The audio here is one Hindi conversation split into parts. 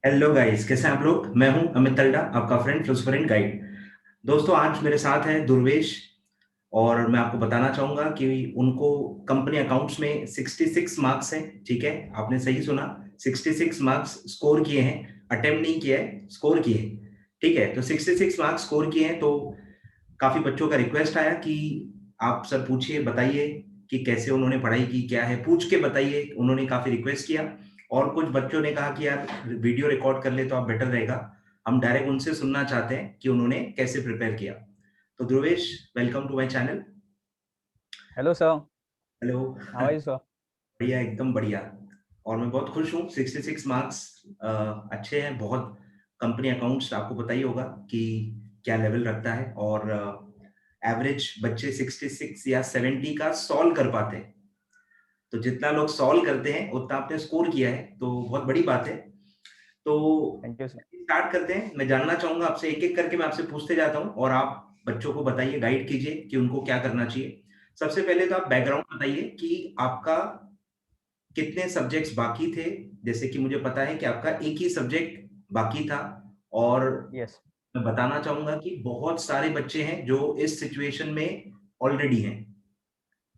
हेलो गाइस, कैसे हैं आप लोग। मैं हूं अमित तल्डा, आपका फ्रेंड फिलोसोफर एंड गाइड। दोस्तों, आज मेरे साथ है दुर्वेश। और मैं आपको बताना चाहूंगा कि उनको कंपनी अकाउंट्स में 66 मार्क्स हैं। ठीक है, आपने सही सुना, 66 मार्क्स स्कोर किए हैं। अटेम्प्ट नहीं किया है, स्कोर किए हैं। ठीक है, तो 66 मार्क्स स्कोर किए हैं। तो काफी बच्चों का रिक्वेस्ट आया कि आप सर पूछिए, बताइए कि कैसे उन्होंने पढ़ाई की, क्या है, पूछ के बताइए। उन्होंने काफी रिक्वेस्ट किया। और कुछ बच्चों ने कहा कि यार वीडियो रिकॉर्ड कर ले तो आप बेटर रहेगा। हम डायरेक्ट उनसे सुनना चाहते हैं कि उन्होंने कैसे प्रिपेयर किया। तो Dhruvesh, welcome to my channel. Hello sir. Hello. How are you sir? बढ़िया, एकदम बढ़िया। और मैं बहुत खुश हूँ, 66 मार्क्स अच्छे हैं बहुत। कंपनी अकाउंट्स आपको पता ही होगा कि क्या लेवल रखता है। और एवरेज बच्चे 66 या 70 का सॉल्व कर पाते हैं। तो जितना लोग सॉल्व करते हैं उतना आपने स्कोर किया है, तो बहुत बड़ी बात है। तो थैंक यू सर। स्टार्ट करते हैं। मैं जानना चाहूंगा आपसे, एक एक करके मैं आपसे पूछते जाता हूँ और आप बच्चों को बताइए, गाइड कीजिए कि उनको क्या करना चाहिए। सबसे पहले तो आप बैकग्राउंड बताइए कि आपका कितने सब्जेक्ट्स बाकी थे। जैसे कि मुझे पता है कि आपका एक ही सब्जेक्ट बाकी था। और यस। मैं बताना चाहूंगा कि बहुत सारे बच्चे हैं जो इस सिचुएशन में ऑलरेडी हैं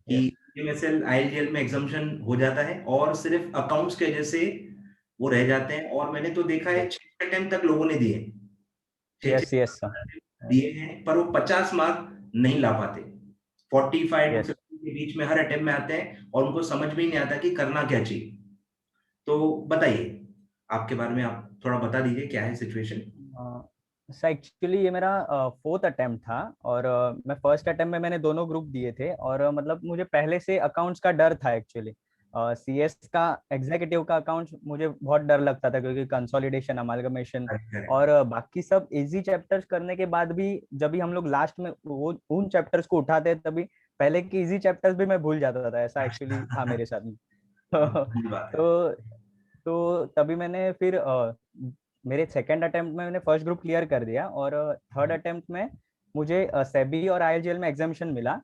कि यस। एमएसएल आईएलटीएल में एग्जाम्पशन हो जाता है और सिर्फ अकाउंट्स की वजह से वो रह जाते हैं। और मैंने तो देखा है, यस। 6 अटेम्प्ट तक लोगों ने दिए, छह यस। यस छह सर। दिए हैं, पर वो 50 मार्क नहीं ला पाते। 45 to यस। 50 के बीच में हर अटेम्प्ट में आते हैं और उनको समझ में ही नहीं आता कि करना क्या चाहिए। तो बताइए, आपके बारे में आप थोड़ा बता दीजिए, क्या है सिचुएशन। सर एक्चुअली ये मेरा फोर्थ अटेम्प्ट था। और मैं फर्स्ट अटेम्प्ट में मैंने दोनों ग्रुप दिए थे। और मतलब मुझे पहले से अकाउंट्स का डर था एक्चुअली। सीएस का एग्जीक्यूटिव का अकाउंट्स मुझे बहुत डर लगता था, क्योंकि कंसोलिडेशन, अमालगमेशन करेक्ट। और बाकी सब इजी चैप्टर्स करने के बाद भी जब भी हम लोग लास्ट में वो उन चैप्टर्स को उठाते तभी पहले के इजी चैप्टर्स भी मैं भूल जाता था। ऐसा एक्चुअली था मेरे साथ में। बहुत बड़ी बात है। तो तभी मैंने फिर मेरे सेकंड अटेम्प्ट में मैंने फर्स्ट ग्रुप क्लियर कर दिया। और थर्ड अटेम्प्ट में मुझे सेबी और आईएलजीएल में एग्जामिशन मिला।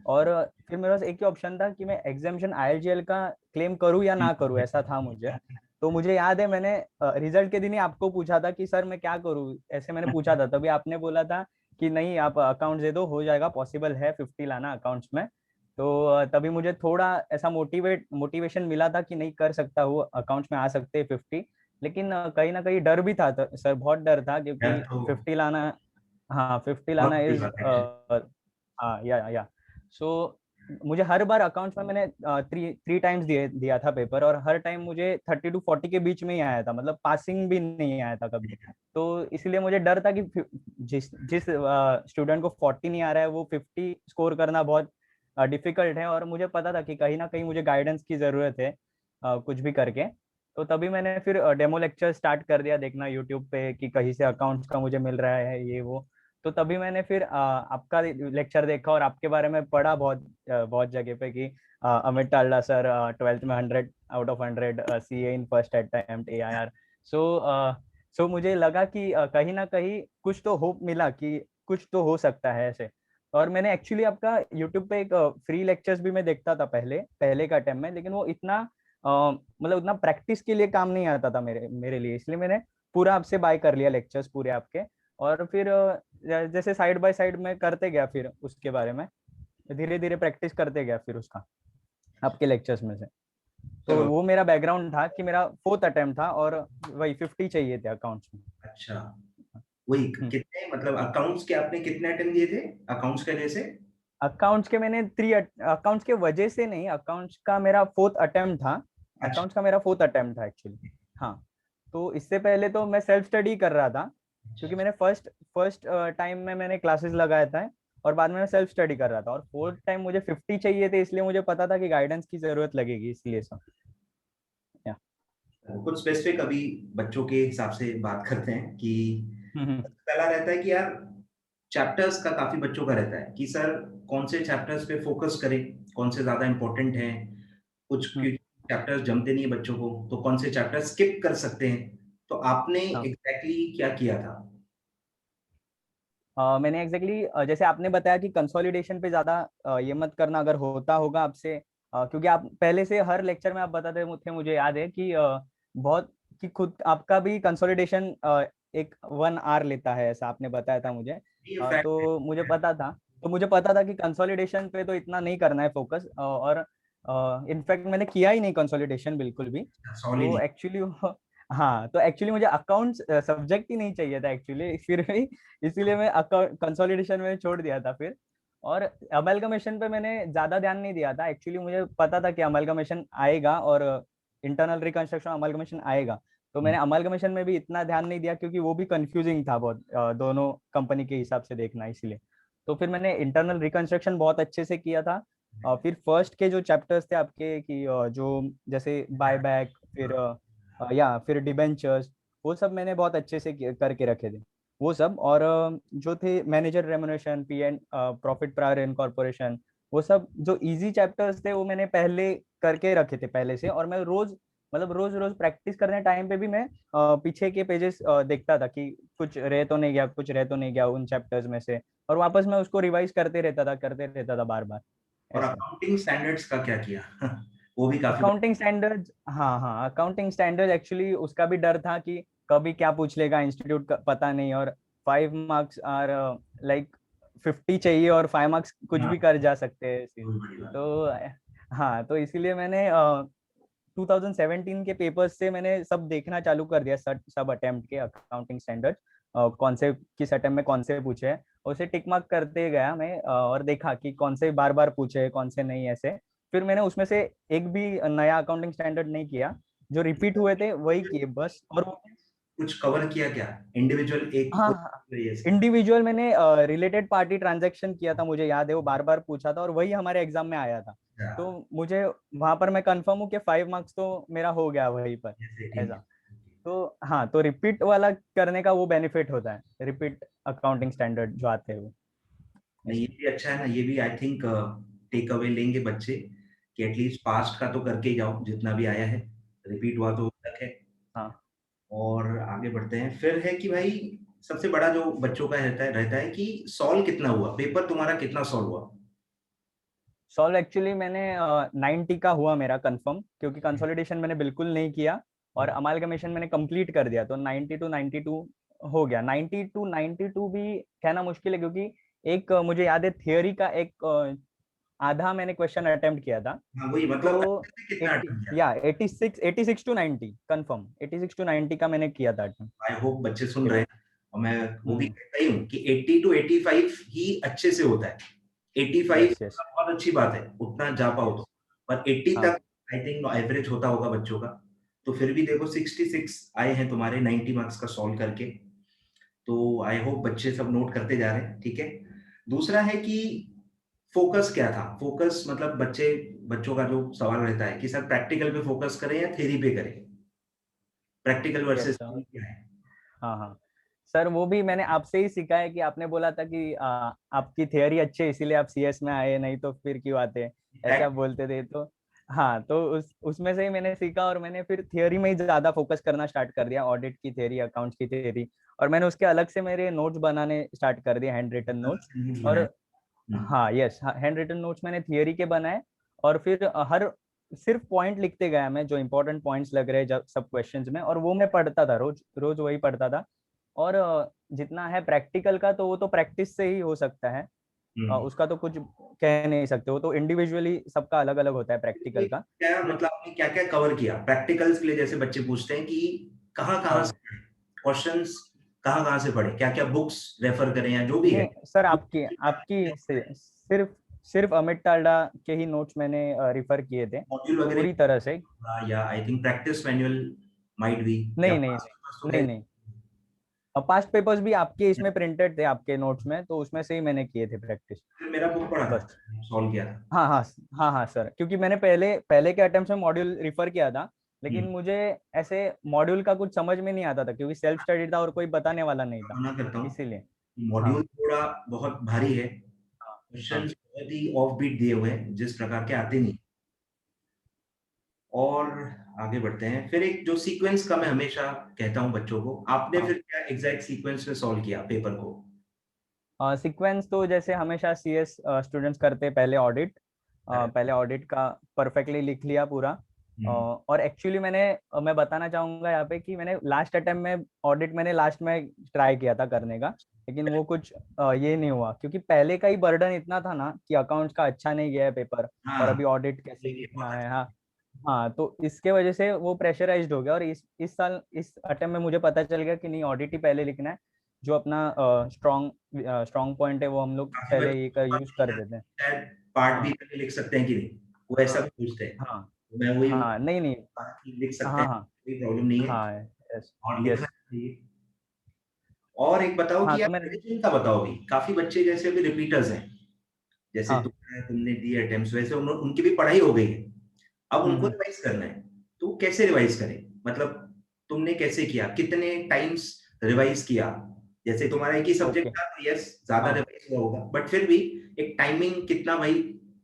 और फिर मेरे पास एक ही ऑप्शन था कि मैं एग्जामिशन आईएलजीएल का क्लेम करूं या ना करूं, ऐसा था मुझे। तो मुझे याद है मैंने रिजल्ट के दिन ही आपको पूछा था कि सर मैं क्या करूं, ऐसे मैंने पूछा था। तभी आपने बोला था कि नहीं, आप अकाउंट दे दो, हो जाएगा, पॉसिबल है 50 लाना अकाउंट्स में। तो तभी मुझे थोड़ा ऐसा मोटिवेशन मिला था कि नहीं, कर सकता हूँ, अकाउंट्स में आ सकते हैं 50। लेकिन कहीं ना कहीं डर भी था सर, बहुत डर था, यार क्योंकि तो 50 लाना, हाँ 50 बहुत लाना बड़ी इज, बात है। हाँ या सो मुझे हर बार अकाउंट्स में मैंने थ्री थ्री टाइम्स दिया था पेपर, और हर टाइम मुझे 30 to 40 के बीच में ही आया था, मतलब पासिंग भी नहीं आया था कभी। तो इसलिए मुझे डर था कि जिस जिस स्टूडेंट को 40 नहीं आ रहा है वो 50 स्कोर करना बहुत डिफिकल्ट है। और मुझे पता था कि कहीं ना कहीं मुझे गाइडेंस की जरूरत है, कुछ भी करके। तो तभी मैंने फिर डेमो लेक्चर स्टार्ट कर दिया देखना यूट्यूब पे कि कहीं से अकाउंट्स का मुझे मिल रहा है ये वो। तो तभी मैंने फिर आपका लेक्चर देखा और आपके बारे में पढ़ा बहुत बहुत जगह पे कि अमित टाल्डा सर 12th में 100 out of 100 CA in first attempt AIR. So so मुझे लगा कि कहीं ना कहीं कुछ तो होप मिला कि कुछ तो हो सकता है ऐसे। और मैंने एक्चुअली आपका यूट्यूब पे एक फ्री लेक्चर्स भी मैं देखता था पहले पहले का टाइम में, लेकिन वो इतना मतलब उतना प्रैक्टिस के लिए काम नहीं आता था मेरे मेरे लिए, इसलिए मैंने पूरा आपसे बाय कर लिया लेक्चर्स पूरे आपके। और फिर जैसे साइड बाय साइड में करते गया, फिर उसके बारे में धीरे धीरे प्रैक्टिस करते गया फिर उसका आपके लेक्चर्स में से। तो चलो। वो मेरा बैकग्राउंड था कि मेरा फोर्थ अटेम्प्ट था और वही 50 चाहिए थे अकाउंट्स में। अच्छा, वही हम्म। कितने, मतलब अकाउंट्स के आपने कितने अटेम्प्ट दिए थे अकाउंट्स के जैसे। अकाउंट्स के मैंने थ्री, अकाउंट्स के वजह से नहीं, अकाउंट्स का मेरा फोर्थ अटेम्प्ट था। अच्छा। अकाउंट्स का मेरा फोर्थ अटेम्प्ट था एक्चुअली। हाँ। तो इससे पहले तो मैं सेल्फ स्टडी कर रहा था, अच्छा। क्योंकि मैंने फर्स्ट फर्स्ट टाइम में मैंने क्लासेस लगाया था, और बाद में मैं सेल्फ स्टडी कर रहा था। और फोर्थ टाइम मुझे 50 चाहिए थे, इसलिए मुझे पता था कि गाइडेंस की जरूरत लगेगी, इसलिए सब। या कुछ स्पेसिफिक अभी बच्चों के हिसाब से बात करते हैं कि हम्म। पहला रहता है कि यार चैप्टर्स का काफी बच्चों का रहता है कि सर कौन से चैप्टर्स पे फोकस करें, कौन से ज्यादा इंपॉर्टेंट हैं। कुछ हम्म। चैप्टर्स जमते नहीं है बच्चों को, तो कौन से चैप्टर स्किप कर सकते हैं। तो आपने हाँ। एग्जैक्टली क्या किया था। मैंने एग्जैक्टली जैसे आपने बताया कि कंसोलिडेशन पे ज्यादा ये मत करना अगर होता होगा आपसे, क्योंकि आप पहले से हर लेक्चर में आप बताते थे, मुझे याद है कि बहुत कि खुद आपका भी कंसोलिडेशन एक 1 आवर लेता है, ऐसा आपने बताया था मुझे। ये फैक्ट है। तो मुझे पता था कि कंसोलिडेशन पे तो इतना नहीं करना है फोकस, और इनफैक्ट मैंने किया ही नहीं कंसोलिडेशन बिल्कुल भी। सॉलिड तो ही। एक्चुअली हाँ, तो एक्चुअली मुझे अकाउंट्स सब्जेक्ट ही नहीं चाहिए था एक्चुअली, फिर भी इसीलिए मैं अकाउंट कंसोलिडेशन में छोड़ दिया था फिर। और अमेलगमेशन पे मैंने ज्यादा ध्यान नहीं दिया था एक्चुअली, मुझे पता था कि अमेलगमेशन आएगा और इंटरनल रिकंस्ट्रक्शन अमेलगमेशन आएगा। तो मैंने अमेलगमेशन में भी इतना ध्यान नहीं दिया क्योंकि वो भी कंफ्यूजिंग था बहुत, दोनों कंपनी के हिसाब से देखना इसलिए। तो फिर मैंने इंटरनल रिकंस्ट्रक्शन बहुत अच्छे से किया था। और फिर फर्स्ट के जो चैप्टर्स थे आपके कि जो जैसे बायबैक, फिर डिबेंचर्स, वो सब मैंने बहुत अच्छे से करके रखे थे वो सब। और जो थे manager remuneration, P and profit prior incorporation, वो सब जो इजी चैप्टर्स थे वो मैंने पहले करके रखे थे पहले से। और मैं रोज मतलब रोज रोज प्रैक्टिस करने टाइम पे भी मैं पीछे के पेजेस देखता था कि कुछ रह तो नहीं गया, कुछ रह तो नहीं गया उन चैप्टर्स में से, और वापस मैं उसको रिवाइज करते रहता था बार बार और ऐसा। अकाउंटिंग स्टैंडर्ड्स का क्या किया? वो भी काफी अकाउंटिंग स्टैंडर्ड, हाँ हाँ, अकाउंटिंग स्टैंडर्ड एक्चुअली उसका भी डर था कि कभी क्या पूछ लेगा इंस्टीट्यूट का पता नहीं, और 5 मार्क्स आर लाइक 50 चाहिए और 5 मार्क्स कुछ हाँ, भी कर जा सकते हैं ऐसे। बहुत बड़ी बात। तो हाँ, तो इसीलिए मैंने 2017 के पेपर्स से मैंने सब देखना चालू कर दिया, सब अटेम्प्ट के अकाउंटिंग स्टैंडर्ड, कौन से किस अटेम्प्ट में कौन से पूछे हैं, उसे टिक मार्क करते गया मैं, और देखा कि कौन से बार बार पूछे कौन से नहीं ऐसे। फिर मैंने उसमें से एक भी नया अकाउंटिंग स्टैंडर्ड नहीं किया, जो रिपीट हुए थे वही किए बस। और कुछ कवर किया क्या इंडिविजुअल एक हाँ कुछ हाँ, जैसे? इंडिविजुअल मैंने रिलेटेड पार्टी ट्रांजैक्शन किया था, मुझे याद है वो बार बार पूछा था और वही हमारे एग्जाम में आया था। तो मुझे वहां पर मैं कंफर्म हूँ कि 5 मार्क्स तो मेरा हो गया वहीं पर जैसे ठीक है। ऐसा। तो हाँ, तो रिपीट वाला करने का वो बेनिफिट होता है, रिपीट अकाउंटिंग स्टैंडर्ड जो आते हैं वो नहीं, ये ऐसे। भी अच्छा है ना, ये भी आई थिंक टेक अवे लेंगे बच्चे कि एटलीस्ट पास्ट का तो करके ही जाओ जितना भी आया है, रिपीट हुआ तो तक है। हाँ, और आगे बढ़ते हैं। फिर है कि भाई सबसे बड़ा जो बच्चों का रहता है कि सॉल्व कितना हुआ, पेपर तुम्हारा कितना सॉल्व हुआ? सॉल्व एक्चुअली मैंने 90 का हुआ मेरा कंफर्म, क्योंकि कंसोलिडेशन मैंने बिल्कुल नहीं किया और अमालगमेशन मैंने कंप्लीट कर दिया, तो 90 to 92 हो गया। 90 to 92 भी कहना मुश्किल है, क्योंकि एक मुझे याद है थियोरी का एक आधा मैंने क्वेश्चन अटेम्प्ट किया था। हाँ वही तो मतलब अच्छे से कितना 80 अटेम्प्ट किया? या 86 to 90 कंफर्म, 86 to 90 का मैंने किया था attempt, आई होप बच्चे सुन रहे पेपर। हैं। और मैं वो भी हम्म। कहता ही हूँ कि 80 टू 85 ही अच्छे से होता है। 85 यस यस बहुत अच्छी बात है, उतना जा पाओ तो। यस। पर 80 हाँ तक आई थिंक एवरेज होता होगा बच्चों का। तो फिर भी देखो 66 आए हैं तुम्हारे 90 मार्क्स का सॉल्व करके। तो आई होप बच्चे सब नोट करते जा रहे हैं, ठीक है। दूसरा है कि फोकस क्या था? फोकस मतलब बच्चों का जो सवाल रहता है कि सर प्रैक्टिकल पे फोकस करें या थ्योरी पे करें, प्रैक्टिकल वर्सेस यस। थ्योरी क्या है? हाँ हाँ सर, वो भी मैंने आपसे ही सीखा है कि आपने बोला था कि आपकी थियरी अच्छी है इसीलिए आप सीएस में आए, नहीं तो फिर क्यों आते, ऐसे आप बोलते थे। तो हाँ, तो उसमें से ही मैंने सीखा और मैंने फिर थियरी में ही ज्यादा फोकस करना स्टार्ट कर दिया, ऑडिट की थियरी, अकाउंट्स की थियरी। और मैंने उसके अलग से मेरे नोट्स बनाने स्टार्ट कर दिए, हैंड रिटन नोट्स। नोट्स और बनाए। हाँ यस, हैंड रिटन नोट्स मैंने थियरी के बनाए। और फिर हर सिर्फ पॉइंट लिखते गया मैं, जो इंपॉर्टेंट पॉइंट्स लग रहे जब सब क्वेश्चंस में, और वो मैं पढ़ता था रोज रोज, वही पढ़ता था। और जितना है प्रैक्टिकल का तो वो तो प्रैक्टिस से ही हो सकता है, हम्म। उसका तो कुछ कह नहीं सकते, वो तो इंडिविजुअली सबका अलग अलग होता है प्रैक्टिकल का। क्या मतलब आपने क्या क्या कवर किया प्रैक्टिकल्स के लिए? जैसे बच्चे पूछते हैं कि कहाँ कहाँ से हाँ क्वेश्चंस, कहाँ कहाँ से पढ़े, क्या क्या बुक्स रेफर करें या जो भी है। नहीं सर, आपकी आपकी सिर्फ सिर्फ अमित टाल्डा के ही नोट्स मैंने रिफर किए थे मॉड्यूल वगैरह पूरी तरह से। या I think practice manual might be, या नहीं नहीं पास पेपर्स तो नहीं नहीं, पास्ट पेपर्स भी आपके इसमें प्रिंटेड थे आपके नोट्स में, तो उसमें से ही मैंने किए थे प्रैक्टिस फिर मेरा बुक पढ़ा था, बस। सॉल्व किया था। हाँ हाँ हाँ हाँ सर, क्योंकि मैंने पहले पहले के अटेम्प्ट में मॉड्यूल रिफर किया था, लेकिन हम्म, मुझे ऐसे मॉड्यूल का कुछ समझ में नहीं आता था, क्योंकि सेल्फ स्टडी था और कोई बताने वाला नहीं था, मना करता हूँ, इसीलिए। हाँ मॉड्यूल थोड़ा बहुत भारी है, हाँ हाँ क्वेश्चंस बहुत ही ऑफ बीट दिए हुए हैं जिस प्रकार के आते नहीं। और आगे बढ़ते हैं। फिर एक जो सीक्वेंस का मैं हमेशा कहता हूँ बच्चों को, आपने हाँ। फिर क्या एग्जैक्ट सीक्वेंस में सॉल्व किया पेपर को? सीक्वेंस तो जैसे हमेशा सीएस स्टूडेंट्स करते हैं, पहले ऑडिट, करेक्ट। पहले ऑडिट का परफेक्टली लिख लिया पूरा। और एक्चुअली मैं बताना चाहूंगा यहाँ पे कि मैंने लास्ट अटेम्प्ट में ऑडिट मैंने लास्ट में ट्राई किया था करने का, लेकिन वो कुछ ये नहीं हुआ, क्योंकि पहले का ही बर्डन इतना था ना कि अकाउंट्स का अच्छा नहीं गया है पेपर, और हाँ, अभी ऑडिट कैसे ये लिखना बहुत है। अच्छा। हाँ। हाँ, तो इसके वजह से वो प्रेशराइज्ड हो गया, और इस साल इस अटेम्प्ट में मुझे पता चल गया कि नहीं, ऑडिट ही पहले लिखना है, जो अपना स्ट्रॉन्ग पॉइंट है वो हम लोग काफी पहले ये यूज कर बच्चे देते हैं। शायद पार्ट भी हाँ। करके लिख सकते हैं कि नहीं, वो ऐसा हाँ। भी पूछते हैं। हाँ। मैं वही, हाँ, नहीं नहीं। लिख सकते हाँ। हैं, हाँ। कोई प्रॉब्लम नहीं है, हाँ। यस। और लिखना यस। चाहिए। और एक बताओ हाँ, कि तो यार मैंने। रिवीजन का बताओ भी, काफी बच्चे जैसे अभी रिपीटर्स हैं, जैसे हाँ। तुमने दिए अटेम्प्ट्स, वैसे उनकी भी पढ़ाई हो गई है, अब उनको हम्म। रिवाइज करना है, तो कैसे रिवाइज करें? मतलब तुमने कैसे किया, कितने टाइम्स रिवाइज किया? जैसे तुम्हारा एक ही सब्जेक्ट ओके। था तो यस, ज्यादा हाँ। रिवाइज हुआ होगा, बट फिर भी एक टाइमिंग कितना भाई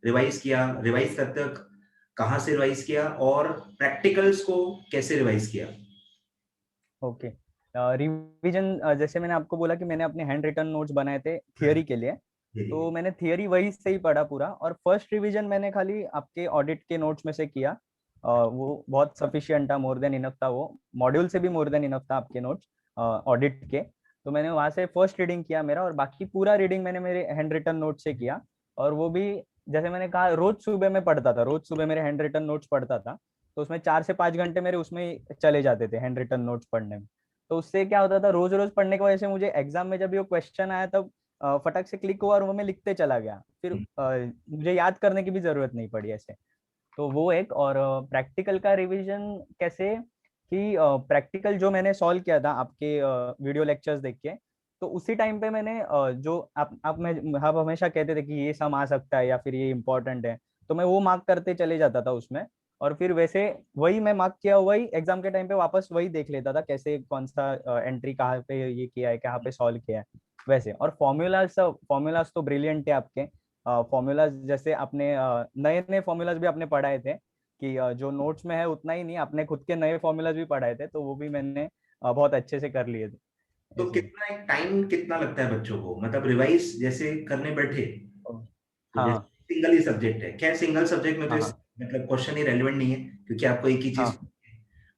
रिवाइज किया, रिवाइज करते वक्त कहाँ से रिवाइज किया, और प्रैक्टिकल्स को कैसे रिवाइज किया? ओके। रिवीजन, जैसे मैंने आपको बोला कि मैंने अपने हैंड रिटन नोट्स बनाए थे थियोरी के लिए, जी जी। तो मैंने थियोरी वही से ही पढ़ा पूरा, और फर्स्ट रिवीजन मैंने खाली आपके ऑडिट के नोट्स में से किया। वो बहुत सफिशिएंट था, मोर देन इनफ था, वो मॉड्यूल से भी मोर देन इनफ था आपके नोट्स ऑडिट के। तो मैंने वहां से फर्स्ट रीडिंग किया मेरा, और बाकी पूरा रीडिंग मैंने मेरे हैंड रिटन नोट से किया। और वो भी जैसे मैंने कहा, रोज सुबह में पढ़ता था, रोज सुबह मेरे हैंड रिटन नोट्स पढ़ता था, तो उसमें 4 से 5 घंटे मेरे उसमें ही चले जाते थे हैंड रिटन नोट्स पढ़ने में। तो उससे क्या होता था, रोज रोज पढ़ने की वजह से मुझे एग्जाम में जब ये क्वेश्चन आया तब फटक से क्लिक हुआ और वो मैं लिखते चला गया, फिर मुझे याद करने की भी जरूरत नहीं पड़ी ऐसे। तो वो एक, और प्रैक्टिकल का रिवीजन कैसे, कि प्रैक्टिकल जो मैंने सॉल्व किया था आपके वीडियो लेक्चर्स देख के, तो उसी टाइम पे मैंने जो आप हमेशा कहते थे कि ये सम आ सकता है या फिर ये इंपॉर्टेंट है, तो मैं वो मार्क करते चले जाता था उसमें, और फिर वैसे वही मैं मार्क किया, वही एग्जाम के टाइम पे वापस वही देख लेता था, कैसे कौन सा एंट्री कहाँ पे ये किया है, कहाँ पे सॉल्व किया है वैसे। और फॉर्मूलाज तो ब्रिलियंट है आपके। फॉर्मूलाज जैसे आपने नए नए फॉर्मूलाज भी आपने पढ़ाए थे, कि जो नोट्स में है उतना ही नहीं, आपने खुद के नए फॉर्मूलाज भी पढ़ाए थे, तो वो भी मैंने बहुत अच्छे से कर लिए थे तो ऐसे। कितना एक टाइम कितना लगता है बच्चों को, मतलब रिवाइज जैसे करने बैठे, तो जैसे हाँ। सिंगल ही सब्जेक्ट है, खैर सिंगल सब्जेक्ट में तो हाँ। हाँ। मतलब क्वेश्चन ही रेलिवेंट नहीं है, क्योंकि आपको एक ही चीज, हाँ।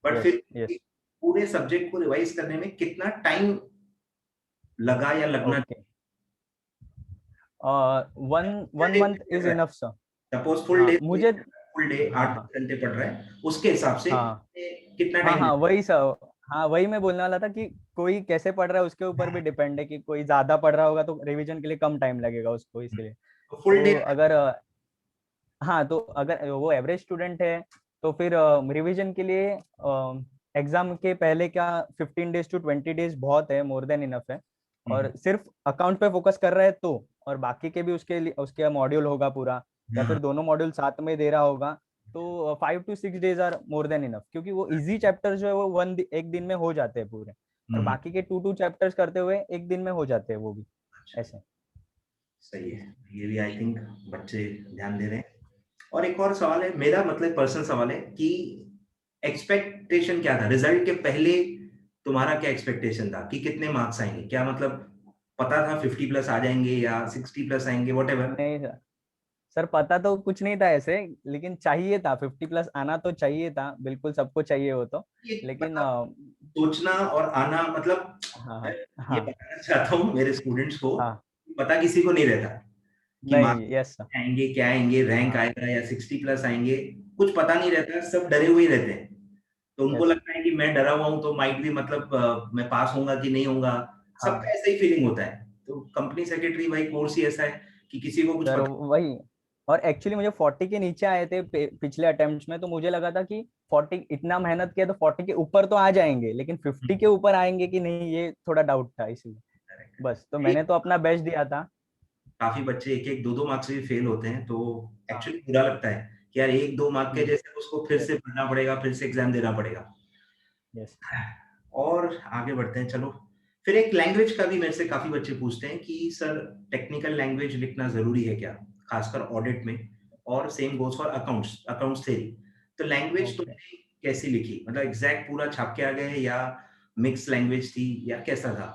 But yes. फिर यस। पूरे सब्जेक्ट को रिवाइज करने में कितना टाइम लगा या लगना? Okay. One full one day month पढ़ इज रहा है, इनफ सर। सपोज फुल हाँ डे, मुझे। फुल डे हाँ। आठ हाँ। घंटे पढ़ रहा है, उसके हिसाब से हाँ। कितना हाँ। टाइम हाँ, लगेगा? वही सर। हाँ, वही मैं बोलने वाला था कि कोई कैसे पढ़ रहा है उसके ऊपर भी डिपेंड है, कि कोई ज्यादा पढ़ रहा होगा तो रिवीजन के लिए कम टाइम लगेगा उसको, इसलिए। तो फुल डे, तो अगर हाँ, तो अगर वो एवरेज स्टूडेंट है, तो फिर रिवीजन के लिए एग्जाम के पहले क्या 15 days to 20 days बहुत है, मोर देन इनफ है। और सिर्फ अकाउंट पे फोकस कर रहा है तो, और बाकी के भी उसके लिए उसके मॉड्यूल होगा पूरा, या फिर दोनों मॉड्यूल साथ में दे रहा होगा, तो 5 to 6 days are more than enough, क्योंकि वो इजी चैप्टर जो है वो एक दिन में हो जाते हैं पूरे, और बाकी के 2 2 चैप्टर्स करते हुए एक दिन में हो जाते हैं वो भी ऐसे। सही है, ये भी आई थिंक बच्चे ध्यान दे रहे हैं। और एक और सवाल है मेरा, मतलब पर्सनल सवाल है कि एक्सपेक्टेशन क्या था रिजल्ट के पहले? तुम्हारा क्या एक्सपेक्टेशन था कि कितने मार्क्स आएंगे, क्या मतलब पता था 50 प्लस आ जाएंगे या 60 प्लस आएंगे, वट एवर? नहीं सर, पता तो कुछ नहीं था ऐसे, लेकिन चाहिए था 50 प्लस आना, तो चाहिए था, बिल्कुल सबको चाहिए हो तो। ये लेकिन मतलब सोचना और आना, मतलब हाँ। मैं हाँ। ये हाँ। बताना चाहता हूँ मेरे स्टूडेंट्स को, हाँ। पता किसी को नहीं रहता कि नहीं। Marks yes sir. आएंगे, क्या आएंगे, रैंक हाँ। आएगा या 60 प्लस आएंगे, कुछ पता नहीं रहता, सब डरे हुए ही रहते हैं। तो उनको यस। लगता है कि मैं डरा हुआ हूँ तो माइट भी, मतलब मैं पास होऊंगा कि नहीं होऊंगा, सबका हाँ ऐसा ही फीलिंग होता है। तो कंपनी सेक्रेटरी भाई कोर्स ही ऐसा है कि किसी को कुछ सर, पता वही। और एक्चुअली मुझे 40 के नीचे आए थे पिछले अटेम्प्ट में, तो मुझे लगा था कि 40, इतना मेहनत किया तो 40 के ऊपर तो आ जाएंगे, लेकिन 50 के नहीं। ऊपर आएंगे कि नहीं, ये थोड़ा डाउट था, इसलिए बस तो मैंने तो अपना बेस्ट दिया था। काफी बच्चे एक एक दो दो मार्क्स से भी फेल होते हैं, तो हाँ। एक्चुअली बुरा लगता है कि यार एक दो मार्क के जैसे उसको फिर यस। से पढ़ना पड़ेगा, फिर से एग्जाम देना पड़ेगा। यस। और आगे बढ़ते हैं, चलो। फिर एक लैंग्वेज का भी मेरे से काफी बच्चे पूछते हैं कि सर टेक्निकल लैंग्वेज लिखना जरूरी है क्या, खासकर ऑडिट में, और same goes for accounts theory. तो लैंग्वेज ओके। तुमने कैसी लिखी, मतलब एग्जैक्ट पूरा छाप के आ गए, या मिक्स लैंग्वेज थी, या कैसा था?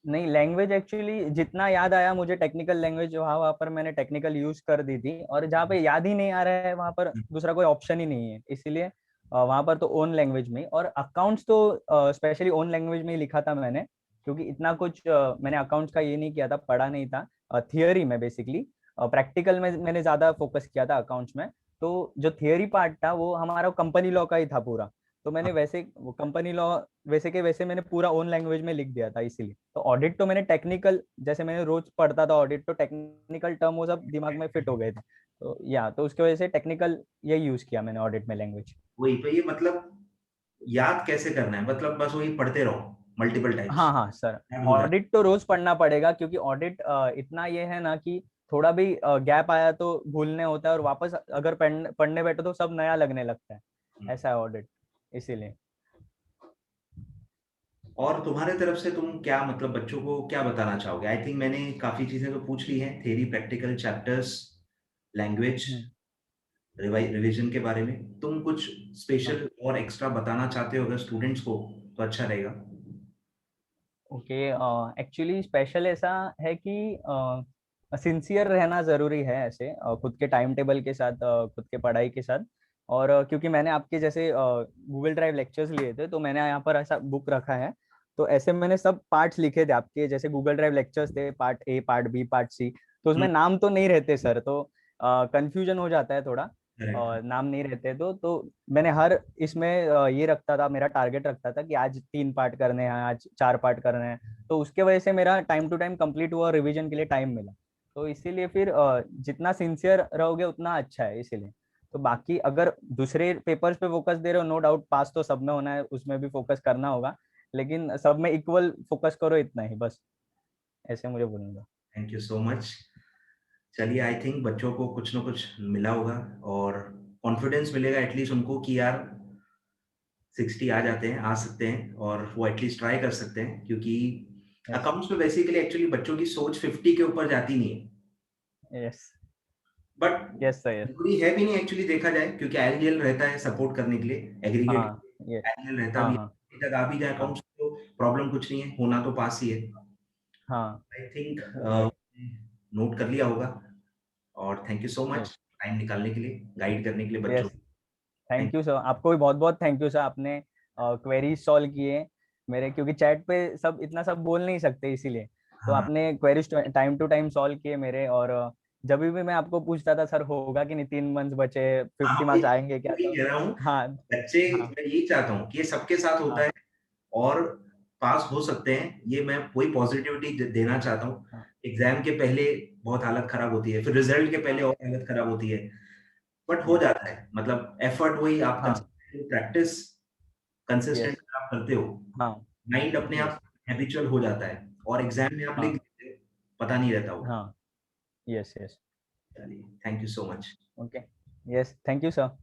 नहीं, लैंग्वेज एक्चुअली जितना याद आया मुझे, टेक्निकल लैंग्वेज वहाँ पर मैंने टेक्निकल यूज कर दी थी, और जहाँ पे याद ही नहीं आ रहा है वहाँ पर दूसरा कोई ऑप्शन ही नहीं है, इसीलिए वहाँ पर तो ओन लैंग्वेज में। और अकाउंट्स तो स्पेशली ओन लैंग्वेज में ही लिखा था मैंने, क्योंकि इतना कुछ मैंने अकाउंट्स का ये नहीं किया था, पढ़ा नहीं था थियोरी में बेसिकली। प्रैक्टिकल में मैंने ज्यादा फोकस किया था अकाउंट्स में। तो जो थियोरी पार्ट था वो हमारा कंपनी लॉ का ही था पूरा, तो मैंने वैसे वो कंपनी लॉ वैसे के वैसे मैंने पूरा ओन लैंग्वेज में लिख दिया था इसीलिए। तो ऑडिट तो मैंने टेक्निकल, जैसे मैंने रोज पढ़ता था ऑडिट, तो टेक्निकल टर्म वो सब दिमाग में फिट हो गए थे, तो या तो उसकी वजह से टेक्निकल यही यूज किया मैंने ऑडिट में लैंग्वेज। वही तो, ये मतलब याद कैसे करना है, मतलब बस वही पढ़ते रहो मल्टीपल टाइम्स, हाँ हाँ सर, याद हो जाए। ऑडिट तो रोज पढ़ना पड़ेगा, क्योंकि ऑडिट इतना ये है ना कि थोड़ा भी गैप आया तो भूलने होता है, और वापस अगर पढ़ने बैठो तो सब नया लगने लगता है, ऐसा है ऑडिट, इसीलिए। और तुम्हारे तरफ से तुम क्या, मतलब बच्चों को क्या बताना चाहोगे? आई थिंक मैंने काफी चीजें तो पूछ ली हैं, थ्योरी, प्रैक्टिकल, चैप्टर्स, लैंग्वेज, हम्म, रिवीजन के बारे में। तुम कुछ हाँ, स्पेशल और एक्स्ट्रा बताना चाहते हो अगर स्टूडेंट्स को, तो अच्छा रहेगा। ओके। एक्चुअली स्पेशल ऐसा है कि सिंसियर रहना जरूरी है ऐसे, खुद के टाइम टेबल के साथ, खुद के पढ़ाई के साथ। और क्योंकि मैंने आपके जैसे गूगल ड्राइव लेक्चर्स लिए थे, तो मैंने यहाँ पर ऐसा बुक रखा है, तो ऐसे मैंने सब पार्ट्स लिखे थे आपके, जैसे गूगल ड्राइव लेक्चर्स थे, part A, part B, part C. तो उसमें नाम तो नहीं रहते सर, तो कंफ्यूजन हो जाता है थोड़ा, करेक्ट। और नाम नहीं रहते तो मैंने हर इसमें ये रखता था, मेरा टारगेट रखता था कि आज 3 पार्ट करने हैं, आज 4 पार्ट करने हैं। तो उसके वजह से मेरा टाइम टू टाइम कंप्लीट हुआ, रिवीजन के लिए टाइम मिला। तो इसीलिए फिर जितना सिंसियर रहोगे उतना अच्छा है, इसीलिए। तो बाकी अगर दूसरे पेपर्स पे फोकस दे रहे हो, नो डाउट पास तो सब में होना है, उसमें भी फोकस करना होगा, लेकिन सब में इक्वल फोकस करो, इतना ही बस, ऐसे मुझे बोलूंगा। Thank you so much. चलिए, आई थिंक बच्चों को कुछ ना कुछ मिला होगा, और कॉन्फिडेंस मिलेगा एटलीस्ट उनको कि यार 60 आ जाते हैं, आ सकते हैं, और वो एटलीस्ट ट्राई कर सकते हैं, क्योंकि यस, अकाउंट्स में बेसिकली एक्चुअली बच्चों की सोच 50 के ऊपर जाती नहीं है। Yes, but yes sir, yes. जरूरी है भी नहीं एक्चुअली, देखा जाए, क्योंकि एलजीएल रहता है सपोर्ट करने के लिए, एग्रीगेट हाँ, ये, एलजीएल रहता हाँ, भी है। हाँ, अभी तक आ भी जाए हाँ, अकाउंट्स तो प्रॉब्लम कुछ नहीं है, होना तो पास ही है। हाँ, आई थिंक ये, नोट कर लिया होगा। और thank you so much yes, time निकालने के लिए, गाइड करने के लिए बच्चों यस। को। थैंक थैंक यू सर, आपको भी बहुत बहुत थैंक यू सर, आपने क्वेरीज सॉल्व किए मेरे, क्योंकि चैट पे सब इतना सब बोल नहीं सकते, इसीलिए। तो हाँ, आपने queries time to time solve किए मेरे, और जब भी मैं आपको पूछता था सर होगा कि नहीं, 3 मंथ बचे, हाँ, 50 मार्क्स आएंगे क्या, वही तो कह रहा हूँ। हाँ, बच्चे, हाँ, मैं यही चाहता हूँ कि ये सबके साथ होता हाँ, है, और पास हो सकते हैं, ये मैं वही पॉजिटिविटी देना चाहता हूँ। हाँ, एग्जाम के पहले बहुत हालत खराब होती है, फिर रिजल्ट के पहले हाँ, और हालत खराब होती है, बट हो यस, जाता है। मतलब एफर्ट वही, आप हाँ, कंसिस्टेंट प्रैक्टिस, कंसिस्टेंट यस, आप करते हो, हाँ, माइंड अपने आप यस, हैबिचुअल हो जाता है, और एग्जाम में आप लिख हाँ, लेते हो, पता नहीं रहता होगा। हाँ, यस, यस। चलिए, thank you so much. Okay, yes, thank you sir.